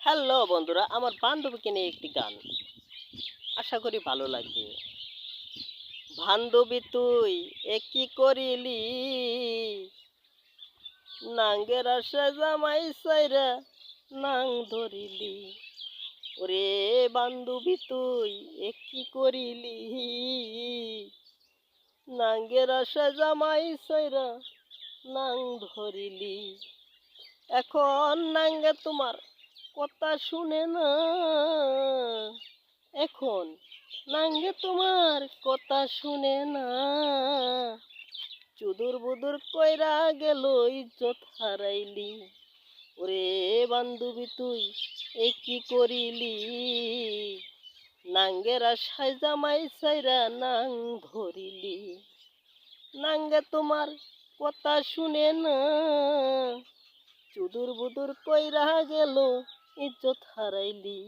Hello বন্ধুরা, আমার বান্ধবীকে নিয়ে একটি গান। আশা করি ভালো লাগবে। বান্ধবী তুই এ কি করিলি, নাঙ্গের আশা জামাই সাইরা নাং ধরিলি। ওরে বান্ধবী তুই এ কি করিলি, নাঙ্গের আশা জামাই সাইরা নাং ধরিলি। এখন নাঙ্গে তোমার কথা শুনে না, এখন নাঙ্গে তোমার কথা শুনে না। চুদুর বুদুর কইরা গেল ইজ্জত হারাইলি। ওরে বান্ধবী তুই এ কি করিলি, নাঙ্গের আশায় জামাই সাইরা নাং ধরিলি। নাঙ্গে তোমার কথা শুনে না, চুদুর বুদুর কইরা গেল ইজ্জত হারাইলি।